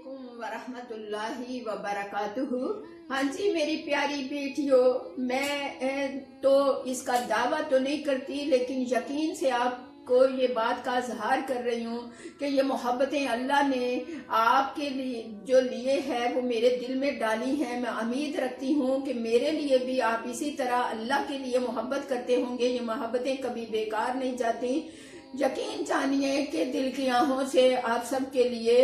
علیکم ورحمۃ اللہ وبرکاتہ۔ ہاں جی میری پیاری بیٹیوں، میں تو اس کا دعویٰ تو نہیں کرتی، لیکن یقین سے آپ کو یہ بات کا اظہار کر رہی ہوں کہ یہ محبتیں اللہ نے آپ کے لیے جو لیے ہے وہ میرے دل میں ڈالی ہیں۔ میں امید رکھتی ہوں کہ میرے لیے بھی آپ اسی طرح اللہ کے لیے محبت کرتے ہوں گے۔ یہ محبتیں کبھی بیکار نہیں جاتی۔ یقین جانیے کہ دل کی آنکھوں سے آپ سب کے لیے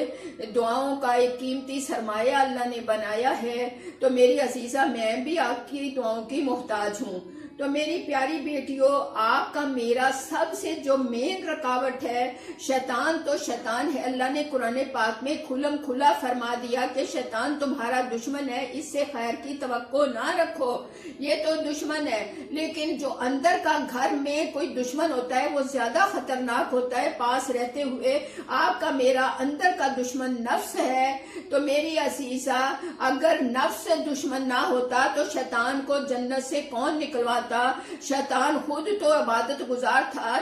دعاؤں کا ایک قیمتی سرمایہ اللہ نے بنایا ہے، تو میری عزیزہ میں بھی آپ کی دعاؤں کی محتاج ہوں۔ تو میری پیاری بیٹیوں، آپ کا میرا سب سے جو مین رکاوٹ ہے شیطان، تو شیطان ہے۔ اللہ نے قرآن پاک میں کھلم کھلا فرما دیا کہ شیطان تمہارا دشمن ہے، اس سے خیر کی توقع نہ رکھو، یہ تو دشمن ہے۔ لیکن جو اندر کا گھر میں کوئی دشمن ہوتا ہے وہ زیادہ خطرناک ہوتا ہے پاس رہتے ہوئے۔ آپ کا میرا اندر کا دشمن نفس ہے۔ تو میری عزیزہ، اگر نفس دشمن نہ ہوتا تو شیطان کو جنت سے کون نکلواتا؟ شیطان خود تو عبادت گزار تھا،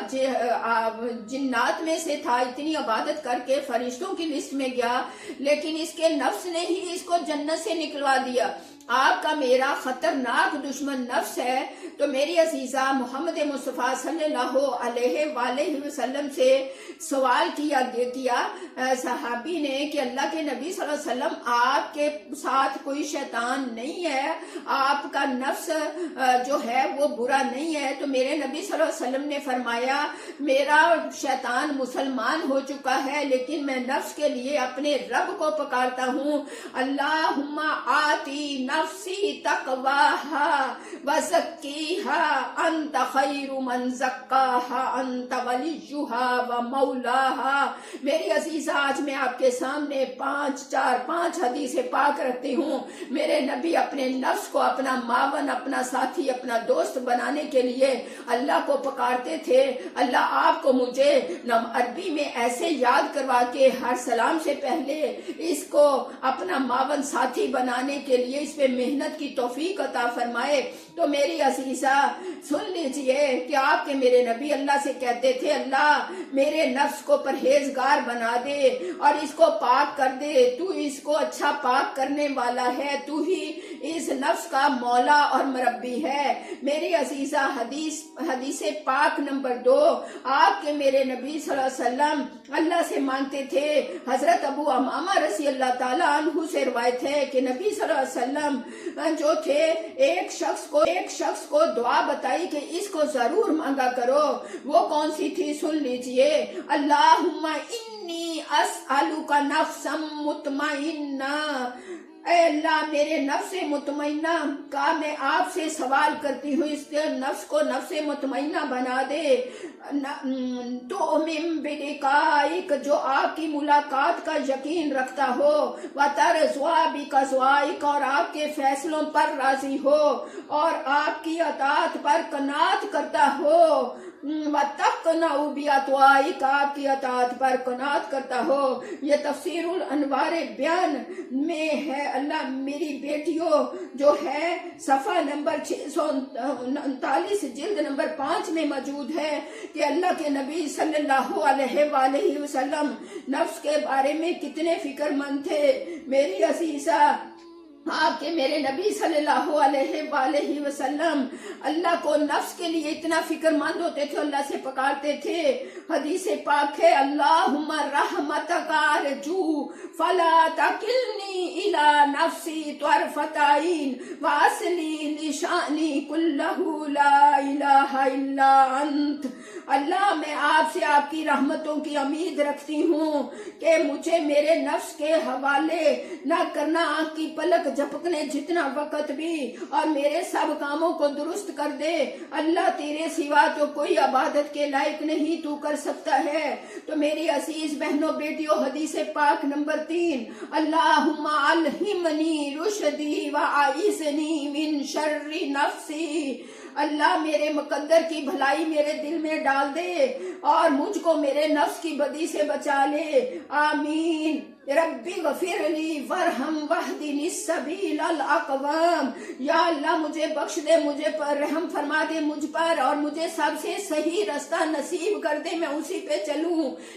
جنات میں سے تھا، اتنی عبادت کر کے فرشتوں کی لسٹ میں گیا، لیکن اس کے نفس نے ہی اس کو جنت سے نکلوا دیا۔ آپ کا میرا خطرناک دشمن نفس ہے۔ تو میری عزیزہ، محمد مصطفیٰ صلی اللہ علیہ وآلہ وسلم سے سوال کیا صحابی نے کہ اللہ کے نبی صلی اللہ علیہ وسلم، آپ کے ساتھ کوئی شیطان نہیں ہے، آپ کا نفس جو ہے وہ برا نہیں ہے؟ تو میرے نبی صلی اللہ علیہ وسلم نے فرمایا، میرا شیطان مسلمان ہو چکا ہے، لیکن میں نفس کے لیے اپنے رب کو پکارتا ہوں، اللہم آتی نفسی تقواہا وزکیہا انت خیر من زکاہا انت ولیہا ومولاہا۔ میری عزیزہ، آج میں آپ کے سامنے پانچ حدیث پاک رکھتی ہوں۔ میرے نبی اپنے نفس کو اپنا معاون، اپنا ساتھی، اپنا دوست بنانے کے لیے اللہ کو پکارتے تھے۔ اللہ آپ کو مجھے عربی میں ایسے یاد کروا کے ہر سلام سے پہلے اس کو اپنا معاون ساتھی بنانے کے لیے اس پہ محنت کی توفیق عطا فرمائے۔ تو میری عزیزہ سن لیجئے کہ آپ کے میرے نبی اللہ سے کہتے تھے، اللہ میرے نفس کو پرہیزگار بنا دے اور اس کو پاک کر دے، تو اس کو اچھا پاک کرنے والا ہے، تو ہی اس نفس کا مولا اور مربی ہے۔ میری عزیزہ، حدیث پاک نمبر 2، آپ کے میرے نبی صلی اللہ علیہ وسلم اللہ سے مانگتے تھے۔ حضرت ابو امامہ رضی اللہ تعالیٰ عنہ سے روایت ہے کہ نبی صلی اللہ علیہ وسلم جو تھے، ایک شخص کو دعا بتائی کہ اس کو ضرور مانگا کرو۔ وہ کون سی تھی؟ سن لیجئے، اللہم انی اسألک نفسا مطمئنہ، اے اللہ میرے نفس مطمئنہ کا میں آپ سے سوال کرتی ہوں، اس کے نفس کو نفس مطمئنہ بنا دے۔ تؤمن بلقائک، جو آپ کی ملاقات کا یقین رکھتا ہو، وترضی بقضائک، اور آپ کے فیصلوں پر راضی ہو اور آپ کی اطاعت پر قناعت کرتا ہو، وتقنع بعطائک، آپ کی اطاعت پر قناعت کرتا ہو۔ یہ تفسیر الانوار بیان میں ہے۔ اللہ میری بیٹیوں جو ہے صفحہ نمبر 639 جلد نمبر 5 میں موجود ہے کہ اللہ کے نبی صلی اللہ علیہ وآلہ وسلم نفس کے بارے میں کتنے فکر مند تھے۔ میری عزیزہ، آپ کے میرے نبی صلی اللہ علیہ وآلہ وسلم اللہ کو نفس کے لیے اتنا فکر مند ہوتے تھے، اللہ سے پکارتے تھے۔ حدیث پاک ہے، اللہم رحمتک ارجو فلا تکلنی الی نفسی طرفۃ عین واصلی لشأنی کلہ لا الہ الا انت۔ اللہ میں آپ سے آپ کی رحمتوں کی امید رکھتی ہوں کہ مجھے میرے نفس کے حوالے نہ کرنا، آنکھ کی پلک جھپکنے جتنا وقت بھی، اور میرے سب کاموں کو درست کر دے۔ اللہ تیرے سوا تو کوئی عبادت کے لائق نہیں، تو کر سکتا ہے۔ تو میری عزیز بہنوں بیٹیوں، حدیث پاک نمبر 3، اللہم الہمنی رشدی واعذنی من شر نفسی، اللہ میرے مقدر کی بھلائی میرے دل میں ڈال دے اور مجھ کو میرے نفس کی بدی سے بچا لے، آمین۔ ربی غفر لی ورحم واہدنی السبیل الاقوام، یا اللہ مجھے بخش دے، مجھے پر رحم فرما دے مجھ پر، اور مجھے سب سے صحیح راستہ نصیب کر دے، میں اسی پہ چلوں۔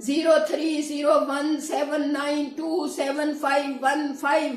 030179271515।